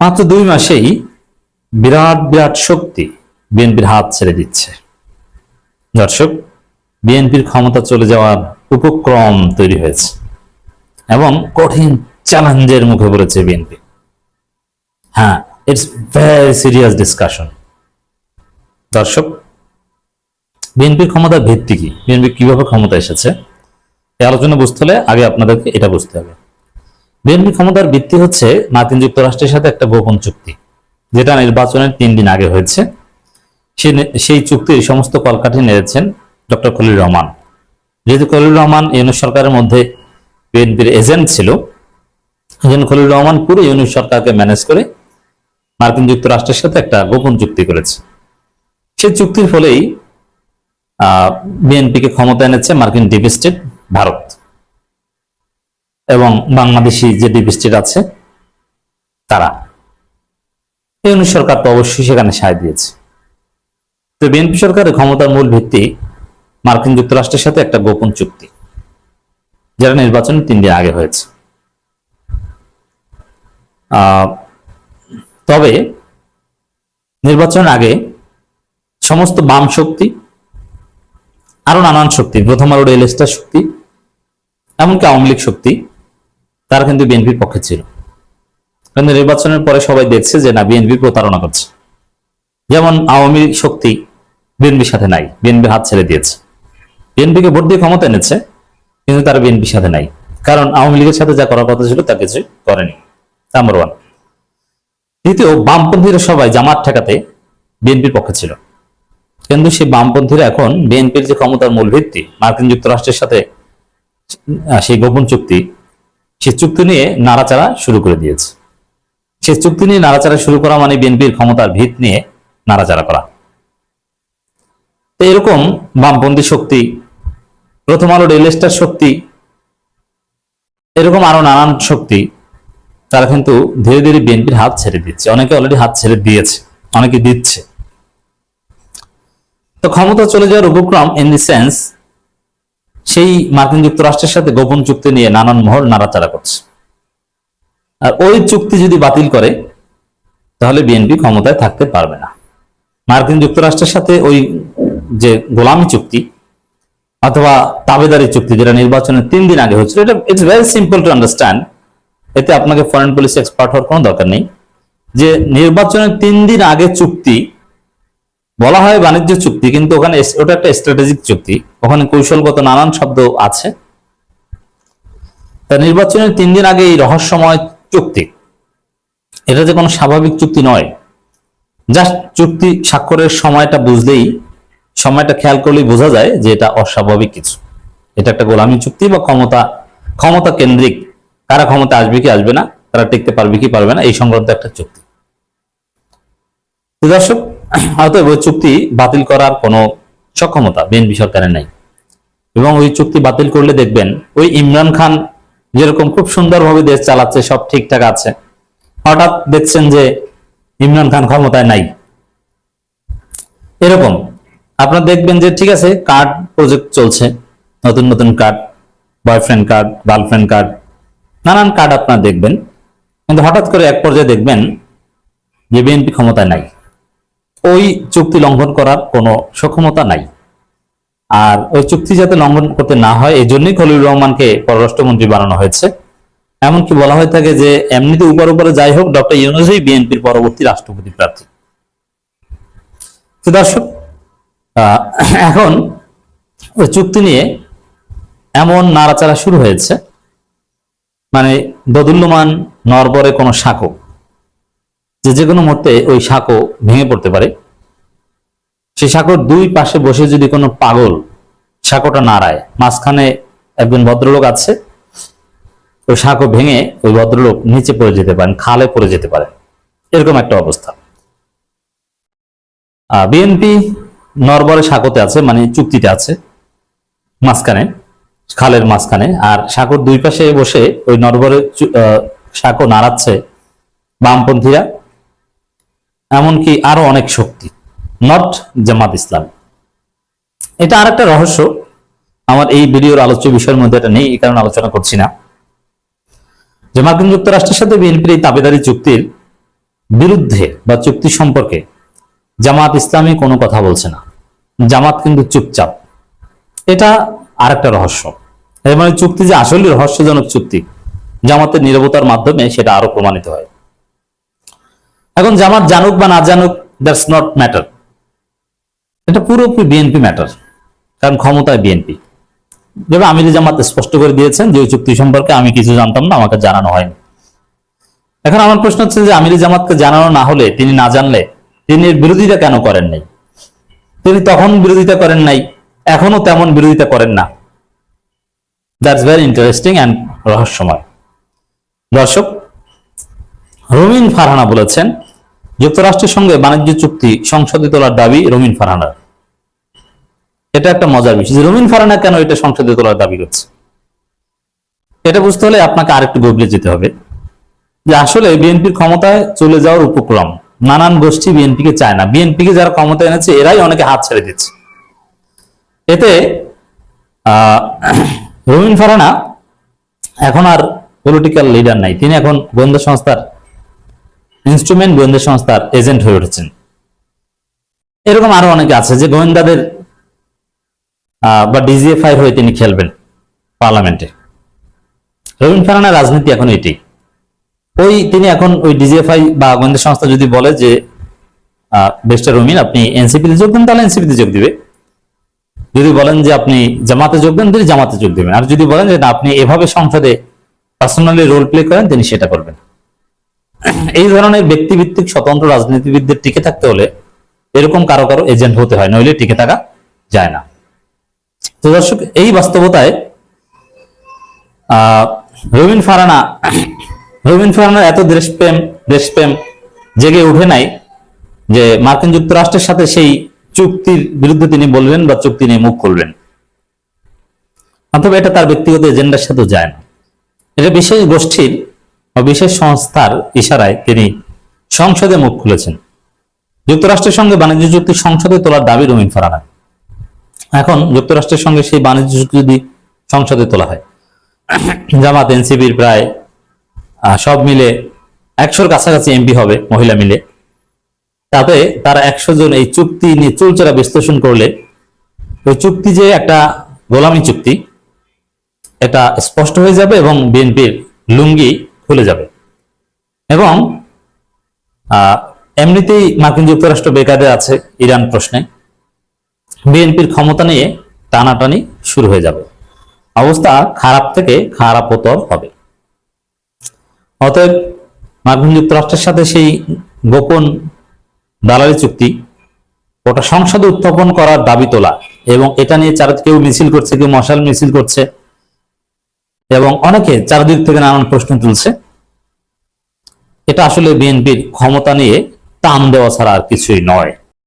মাত্র 2 মাসেই বিরাট বিরাট শক্তি বিএনপির হাত ছেড়ে দিচ্ছে। দর্শক, বিএনপির ক্ষমতা চলে যাওয়ার উপক্রম তৈরি হয়েছে এবং কঠিন চ্যালেঞ্জের মুখে পড়েছে বিএনপি। হ্যাঁ, ইটস ভেরি সিরিয়াস ডিসকাশন। দর্শক, বিএনপির ক্ষমতার ভিত্তি কি, বিএনপি কিভাবে ক্ষমতা এসেছে, এই আলোচনা বুঝতে হলে আগে আপনাদেরকে এটা বুঝতে হবে। বিএনপি ক্ষমতার ভিত্তি হচ্ছে মার্কিন যুক্তরাষ্ট্রের সাথে একটা গোপন চুক্তি, যেটা নির্বাচনের 3 দিন আগে হয়েছে। সেই চুক্তির সমস্ত কলকাঠি নেড়েছেন ডক্টর খলিল রহমান। যেহেতু খলিল রহমান ইউনূস সরকারের মধ্যে বিএনপির এজেন্ট ছিল, এজেন্ট খলিল রহমান পুরো ইউনূস সরকারকে ম্যানেজ করে মার্কিন যুক্তরাষ্ট্রের সাথে একটা গোপন চুক্তি করেছে। সেই চুক্তির ফলেই বিএনপিকে ক্ষমতা এনেছে মার্কিন ডিপ স্টেট ভারত এবং বাংলাদেশি যে ডিপ স্টেট আছে তারা। ইউনূস সরকার তো অবশ্যই সেখানে সায় দিয়েছে। তো বিএনপি সরকারের ক্ষমতার মূল ভিত্তি মার্কিন যুক্তরাষ্ট্রের সাথে একটা গোপন চুক্তি, যেটা নির্বাচনের 3 দিন আগে হয়েছে। তবে নির্বাচনের আগে সমস্ত বাম শক্তি, আরো নানান শক্তি, প্রথম আলো রিয়েল এস্টেট শক্তি, এমনকি আওয়ামী লীগ শক্তি, তারা কিন্তু বিএনপির পক্ষে ছিল। কিন্তু নির্বাচনের পরে সবাই দেখছে যে না, বিএনপি প্রতারণা করছে। যেমন আওয়ামী লীগ শক্তি বিএনপির সাথে নাই, বিএনপির হাত ছেড়ে দিয়েছে। বিএনপিকে ভোট দিয়ে ক্ষমতা এনেছে, কিন্তু তারা বিএনপির সাথে নাই, কারণ আওয়ামী লীগের সাথে যা করার কথা ছিল তা কিছু করেনি। নাম্বার 1। দ্বিতীয়, বামপন্থীরা সবাই জামাত ঠেকাতে বিএনপির পক্ষে ছিল, কিন্তু সেই বামপন্থীরা এখন বিএনপির যে ক্ষমতার মূল ভিত্তি মার্কিন যুক্তরাষ্ট্রের সাথে সেই গোপন চুক্তি, সেই চুক্তি নিয়ে নাড়াচাড়া শুরু করে দিয়েছে। সেই চুক্তি নিয়ে নাড়াচাড়া শুরু করা মানে বিএনপির ক্ষমতার ভিত নিয়ে নাড়াচাড়া করা। তো এরকম বামপন্থী শক্তি, প্রথম আলো রিয়েল এস্টেট শক্তি, এরকম আরো নানান শক্তি, তারা কিন্তু ধীরে ধীরে বিএনপির হাত ছেড়ে দিচ্ছে। অনেকে অলরেডি হাত ছেড়ে দিয়েছে, অনেকে দিচ্ছে। তো ক্ষমতা চলে যাওয়ার উপক্রম ইন দি সেন্স, সেই মার্কিন যুক্তরাষ্ট্রের সাথে গোপন চুক্তি নিয়ে নানান মহল নাড়াচাড়া করছে। আর ওই চুক্তি যদি বাতিল করে তাহলে বিএনপি ক্ষমতায় থাকতে পারবে না। মার্কিন যুক্তরাষ্ট্রের সাথে ওই যে গোলামি চুক্তি অথবা তাবেদারি চুক্তি, যেটা নির্বাচনের 3 দিন আগে হয়েছিল, এটা it's very simple to understand. এতে আপনাকে ফরেন পলিসি এক্সপার্ট হওয়ার কোনো দরকার নেই। যে নির্বাচনের 3 দিন আগে চুক্তি বলা হয় বাণিজ্য চুক্তি, কিন্তু ওখানে ওটা একটা স্ট্র্যাটেজিক চুক্তি, ওখানে কৌশলগত নানান শব্দ আছে। তা নির্বাচনের 3 দিন আগে এই রহস্যময় চুক্তি, এটা যে কোনো স্বাভাবিক চুক্তি নয়। জাস্ট চুক্তি স্বাক্ষরের সময়টা বুঝলেই, সময়টা খেয়াল করলেই বোঝা যায় যে এটা অস্বাভাবিক কিছু। এটা একটা গোলামি চুক্তি বা ক্ষমতা কেন্দ্রিক, কারা ক্ষমতা আসবে কি আসবে না, তারা টিকতে পারবে কি পারবে না, এই সংক্রান্ত একটা চুক্তি। দর্শক, হয়তো ওই চুক্তি বাতিল করার কোনো সক্ষমতা বিএনপি সরকারের নাই। এবং ওই চুক্তি বাতিল করলে দেখবেন ওই ইমরান খান যেরকম খুব সুন্দরভাবে দেশ চালাচ্ছে, সব ঠিকঠাক আছে, হঠাৎ দেখছেন যে ইমরান খান ক্ষমতায় নাই। এরকম আপনারা দেখবেন যে ঠিক আছে, কার্ড প্রজেক্ট চলছে, নতুন নতুন card, boyfriend card, girlfriend card, নানান কার্ড আপনারা দেখবেন, কিন্তু হঠাৎ করে এক পর্যায়ে দেখবেন যে বিএনপি ক্ষমতায় নাই। ওই চুক্তি লঙ্ঘন করার কোনো সক্ষমতা নাই। আর ওই চুক্তি যাতে লঙ্ঘন করতে না হয়, এই জন্যই খলিল রহমানকে পররাষ্ট্রমন্ত্রী বানানো হয়েছে। এমনকি বলা হয়ে থাকে যে এমনিতে উপরে যাই হোক, ডক্টর ইউনূসই বিএনপির পরবর্তী রাষ্ট্রপতি প্রার্থী। তো দর্শক, এখন ওই চুক্তি নিয়ে এমন নাড়াচাড়া শুরু হয়েছে, মানে দোদুল্যমান নরবরে কোনো সাঁকো, যে কোনো মুহূর্তে ওই সাঁকো ভেঙে পড়তে পারে। সেই সাঁকোর 2 পাশে বসে যদি কোনো পাগল সাঁকোটা নাড়ায়, মাঝখানে একজন ভদ্রলোক আছে, ওই সাঁকো ভেঙে ওই ভদ্রলোক নিচে পড়ে যেতে পারেন, খালে পড়ে যেতে পারে, এরকম একটা অবস্থা। বিএনপি নরবরে সাঁকোতে আছে, মানে চুক্তিতে আছে মাঝখানে, খালের মাঝখানে, আর সাঁকোর 2 পাশে বসে ওই নরবরে সাঁকো নাড়াচ্ছে বামপন্থীরা, এমনকি আরো অনেক শক্তি, নট জামাত ইসলাম। এটা আর একটা রহস্য, আমার এই ভিডিওর আলোচ্য বিষয়ের মধ্যে এটা নেই, এই কারণে আলোচনা করছি না। যে মার্কিন যুক্তরাষ্ট্রের সাথে বিএনপির এই তাবেদারি চুক্তির বিরুদ্ধে বা চুক্তি সম্পর্কে জামাত ইসলামী কোনো কথা বলছে না, জামাত কিন্তু চুপচাপ। এটা আরেকটা রহস্য। এর মানে চুক্তি যে আসলে রহস্যজনক চুক্তি, জামাতের নীরবতার মাধ্যমে সেটা আরো প্রমাণিত হয়। এখন জামাত জানুক বা না জানুক, দ্যাটস নট ম্যাটার, এটা পুরোপুরি বিএনপি ম্যাটার, কারণ ক্ষমতায় বিএনপি। যেভাবে আমির জামাত স্পষ্ট করে দিয়েছেন যে ওই চুক্তি সম্পর্কে আমি কিছু জানতাম না, আমাকে জানানো হয়নি। এখন আমার প্রশ্ন হচ্ছে যে আমির জামাতকে জানানো না হলে, তিনি না জানলে তিনি এর বিরোধিতা কেন করেন নাই? তিনি তখন বিরোধিতা করেন নাই, এখনো তেমন বিরোধিতা করেন না। দ্যাটস ভেরি ইন্টারেস্টিং অ্যান্ড রহস্যময়। দর্শক, রুমিন ফারহানা বলেছেন যুক্তরাষ্ট্রের সঙ্গে বাণিজ্য চুক্তি সংসদে তোলার দাবি রুমিন ফারহানার। এটা একটা মজার বিষয় যে রুমিন ফারহানা কেন এটা সংসদে তোলার দাবি করছে। এটা বুঝতে হলে আপনাকে আরেকটু গভীরে যেতে হবে যে আসলে বিএনপির ক্ষমতায় চলে যাওয়ার উপক্রম, নানান গোষ্ঠী বিএনপিকে চায় না। বিএনপিকে যারা ক্ষমতায় এনেছে এরাই অনেকে হাত ছেড়ে দিচ্ছে। এতে রুমিন ফারহানা এখন আর পলিটিক্যাল লিডার নাই, তিনি এখন গোয়েন্দা সংস্থার ইনস্ট্রুমেন্ট, গোয়েন্দা সংস্থার এজেন্ট হয়ে উঠেছেন। এরকম আরো অনেকে আছে যে গোয়েন্দাদের বা ডিজিএফআই হয়ে তিনি খেলবেন পার্লামেন্টে। রুমিন ফারহানার রাজনীতি এখন এটি। তিনি এখন ওই ডিজিএফআই বা গোয়েন্দা সংস্থা যদি বলে যে বেস্টার রুমিন আপনি এনসিপিতে যোগ দেন, তাহলে এনসিপিতে যোগ দিবে। যদি বলেন যে আপনি জামাতে যোগ দেন, তিনি জামাতে যোগ দেবেন। আর যদি বলেন যে আপনি এভাবে সংসদে পার্সোনালি রোল প্লে করেন, তিনি সেটা করবেন। এই ধরনের ব্যক্তিভিত্তিক স্বতন্ত্র রাজনীতিবিদদের টিকে থাকতে হলে এরকম কারো কারো এজেন্ট হতে হয়, নইলে টিকে থাকা যায় না। তো দর্শক, এই বাস্তবতায় রুমিন ফারহানার এত দেশপ্রেম জেগে উঠে নাই যে মার্কিন যুক্তরাষ্ট্রের সাথে সেই চুক্তির বিরুদ্ধে তিনি বলবেন বা চুক্তি নিয়ে মুখ খুলবেন। অথবা এটা তার ব্যক্তিগত এজেন্ডার সাথে যায় না। এটা বিশেষ গোষ্ঠীর বা বিশেষ সংস্থার ইশারায় তিনি সংসদে মুখ খুলেছেন। যুক্তরাষ্ট্রের সঙ্গে বাণিজ্য চুক্তি সংসদে তোলার দাবি রুমিন ফারহানার। এখন যুক্তরাষ্ট্রের সঙ্গে সেই বাণিজ্য চুক্তি যদি সংসদে তোলা হয়, জামাত এনসিপির প্রায় সব মিলে 100-র কাছাকাছি এমপি হবে মহিলা মিলে, তাতে তারা 100 জন এই চুক্তি নিয়ে চুলচেরা বিশ্লেষণ করলে ওই চুক্তি যে একটা গোলামি চুক্তি এটা স্পষ্ট হয়ে যাবে এবং বিএনপির লুঙ্গি খুলে যাবে। এবং এমনিতেই মার্কিন যুক্তরাষ্ট্র বেকারে আছে ইরান প্রশ্নে, বিএনপির ক্ষমতা নিয়ে টানাটানি শুরু হয়ে যাবে, অবস্থা খারাপ থেকে খারাপতর হবে। অতএব মার্কিন যুক্তরাষ্ট্রের সাথে সেই গোপন দালালি চুক্তি ওটা সংসদে উত্থাপন করার দাবি তোলা, এবং এটা নিয়ে কেউ মিছিল করছে, কেউ মশাল মিছিল করছে, এবং অনেকে চারদিক থেকে নানান প্রশ্ন তুলছে। এটা আসলে বিএনপির ক্ষমতা নিয়ে টান দেওয়া ছাড়া আর কিছুই নয়।